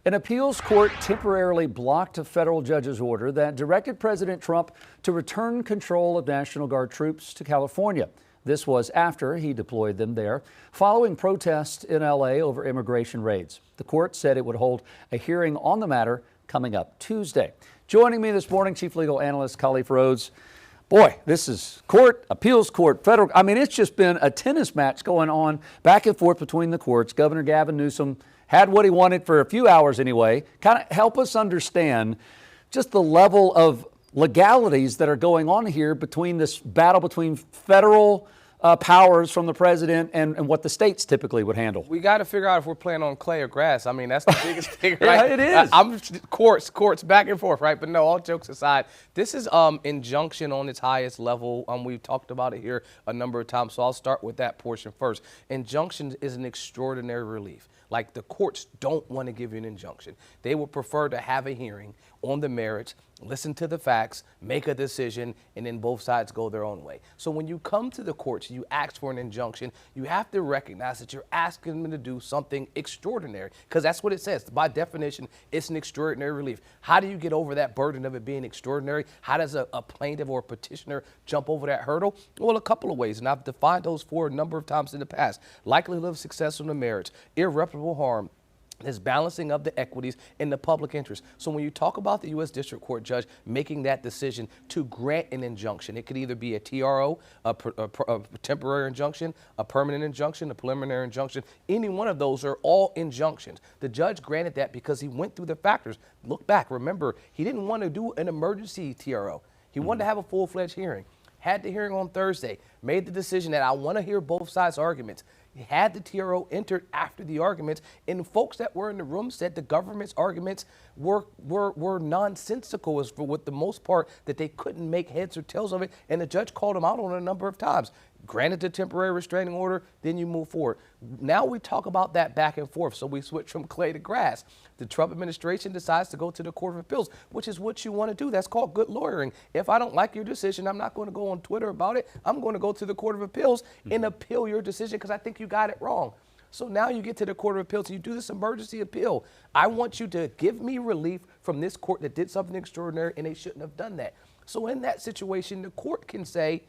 An appeals court temporarily blocked a federal judge's order that directed President Trump to return control of National Guard troops to California. This was after he deployed them there, following protests in LA over immigration raids. The court said it would hold a hearing on the matter coming up Tuesday. Joining me this morning, Chief Legal Analyst Calif. Boy, this is court, appeals court, federal. I mean, it's just been a tennis match going on back and forth between the courts. Governor Gavin Newsom had what he wanted for a few hours anyway. Kind of help us understand just the level of legalities that are going on here between this battle between federal powers from the president and what the states typically would handle. We got to figure out if we're playing on clay or grass. I mean, that's the biggest thing, right? Yeah, it is. I'm courts back and forth, right? But no, all jokes aside, this is injunction on its highest level. We've talked about it here a number of times, so I'll start with that portion first. Injunction is an extraordinary relief. Like, the courts don't want to give you an injunction. They would prefer to have a hearing on the merits, listen to the facts, make a decision, and then both sides go their own way. So when you come to the courts, you ask for an injunction, you have to recognize that you're asking them to do something extraordinary, because that's what it says. By definition, it's an extraordinary relief. How do you get over that burden of it being extraordinary? How does a plaintiff or a petitioner jump over that hurdle? Well, a couple of ways, and I've defined those for a number of times in the past. Likelihood of success on the merits, irreparable harm, this balancing of the equities in the public interest. So when you talk about the U.S. District Court judge making that decision to grant an injunction, it could either be a TRO, a temporary injunction, a permanent injunction, a preliminary injunction. Any one of those are all injunctions. The judge granted that because he went through the factors. Look back, remember, he didn't want to do an emergency TRO. He wanted to have a full-fledged hearing. Had the hearing on Thursday, made the decision that I want to hear both sides' arguments. He had the TRO entered after the arguments, and folks that were in the room said the government's arguments were nonsensical as for the most part, that they couldn't make heads or tails of it, and the judge called them out on it a number of times. Granted the temporary restraining order, then you move forward. Now we talk about that back and forth, so we switch from clay to grass. The Trump administration decides to go to the Court of Appeals, which is what you want to do. That's called good lawyering. If I don't like your decision, I'm not going to go on Twitter about it. I'm going to go to the Court of Appeals and appeal your decision because I think you got it wrong. So now you get to the Court of Appeals and you do this emergency appeal. I want you to give me relief from this court that did something extraordinary and they shouldn't have done that. So in that situation, the court can say,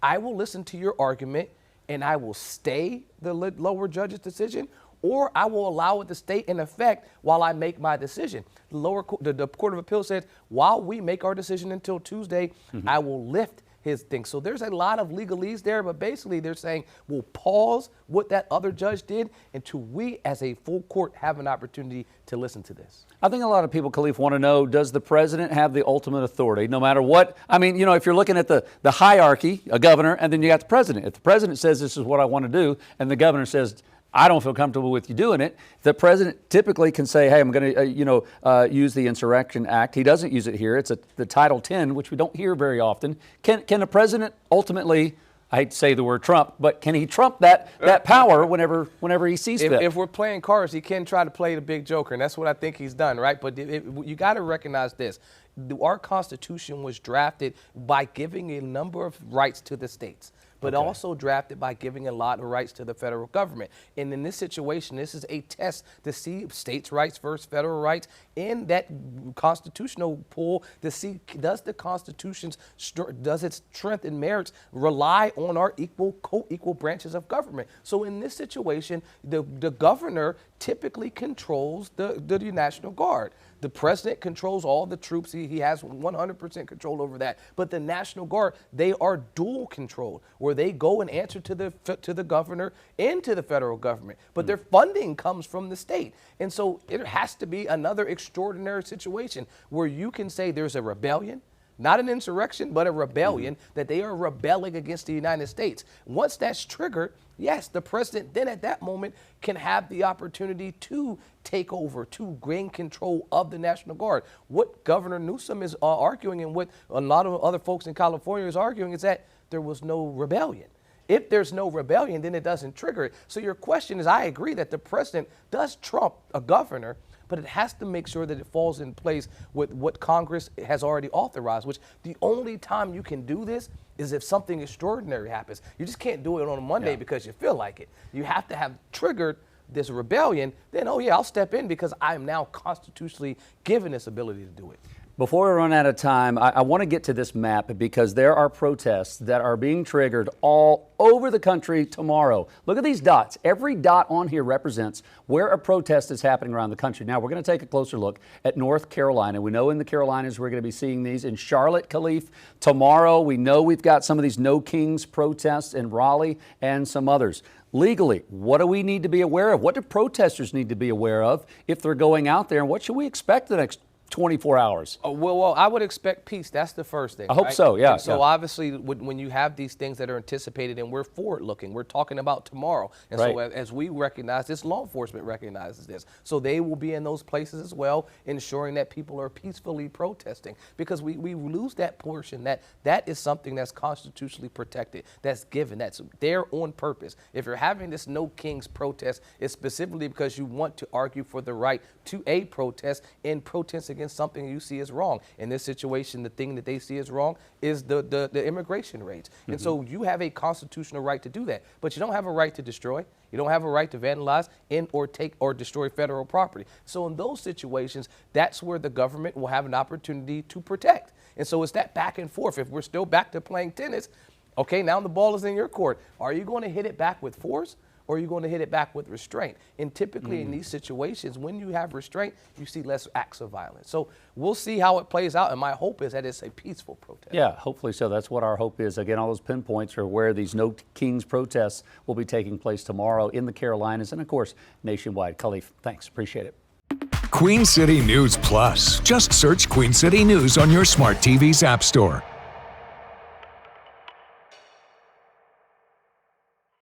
I will listen to your argument and I will stay the lower judge's decision, or I will allow it to stay in effect while I make my decision. The Court of Appeals said, while we make our decision until Tuesday, I will lift his thing. So there's a lot of legalese there, but basically they're saying we'll pause what that other judge did until we as a full court have an opportunity to listen to this. I think a lot of people, Calif, want to know, does the president have the ultimate authority no matter what? I mean, you know, if you're looking at the hierarchy, a governor, and then you got the president. If the president says this is what I want to do, and the governor says, I don't feel comfortable with you doing it, the president typically can say, hey, I'm going to, use the Insurrection Act. He doesn't use it here. It's the Title 10, which we don't hear very often. Can the president ultimately, I hate to say the word Trump, but can he trump that power whenever he sees fit? If we're playing cards, he can try to play the big joker, and that's what I think he's done, right? But you got to recognize this. Our Constitution was drafted by giving a number of rights to the states, but also drafted by giving a lot of rights to the federal government. And in this situation, this is a test to see states' rights versus federal rights in that constitutional pool to see, does the Constitution's, does its strength and merits rely on our co-equal branches of government? So in this situation, the governor typically controls the National Guard. The president controls all the troops. He has 100% control over that. But the National Guard, they are dual controlled, where they go and answer to the governor and to the federal government. But their funding comes from the state. And so it has to be another extraordinary situation where you can say there's a rebellion, not an insurrection, but a rebellion, that they are rebelling against the United States. Once that's triggered, yes, the president then at that moment can have the opportunity to take over, to gain control of the National Guard. What Governor Newsom is arguing, and what a lot of other folks in California is arguing, is that there was no rebellion. If there's no rebellion, then it doesn't trigger it. So your question is, I agree that the president does trump a governor, but it has to make sure that it falls in place with what Congress has already authorized, which the only time you can do this is if something extraordinary happens. You just can't do it on a Monday because you feel like it. You have to have triggered this rebellion, then, oh yeah, I'll step in because I'm now constitutionally given this ability to do it. Before we run out of time, I want to get to this map because there are protests that are being triggered all over the country tomorrow. Look at these dots. Every dot on here represents where a protest is happening around the country. Now, we're going to take a closer look at North Carolina. We know in the Carolinas we're going to be seeing these. In Charlotte, Calif, tomorrow, we know we've got some of these No Kings protests in Raleigh and some others. Legally, what do we need to be aware of? What do protesters need to be aware of if they're going out there? And what should we expect the next 24 hours? Well, I would expect peace. That's the first thing. I hope so, yeah. And so obviously, when you have these things that are anticipated and we're forward-looking, we're talking about tomorrow. And so as we recognize this, law enforcement recognizes this. So they will be in those places as well, ensuring that people are peacefully protesting. Because we lose that portion, that is something that's constitutionally protected, that's given, that's there on purpose. If you're having this No Kings protest, it's specifically because you want to argue for the right to a protest and protest against something you see as wrong. In this situation, the thing that they see as wrong is the immigration raids. And so you have a constitutional right to do that, but you don't have a right to destroy. You don't have a right to vandalize or take or destroy federal property. So in those situations, that's where the government will have an opportunity to protect. And so it's that back and forth. If we're still back to playing tennis, okay, now the ball is in your court. Are you going to hit it back with force? Or are you going to hit it back with restraint? And typically in these situations, when you have restraint, you see less acts of violence. So we'll see how it plays out, and my hope is that it's a peaceful protest. Yeah, hopefully so. That's what our hope is. Again, all those pinpoints are where these No Kings protests will be taking place tomorrow in the Carolinas and, of course, nationwide. Calif, thanks. Appreciate it. Queen City News Plus. Just search Queen City News on your smart TV's app store.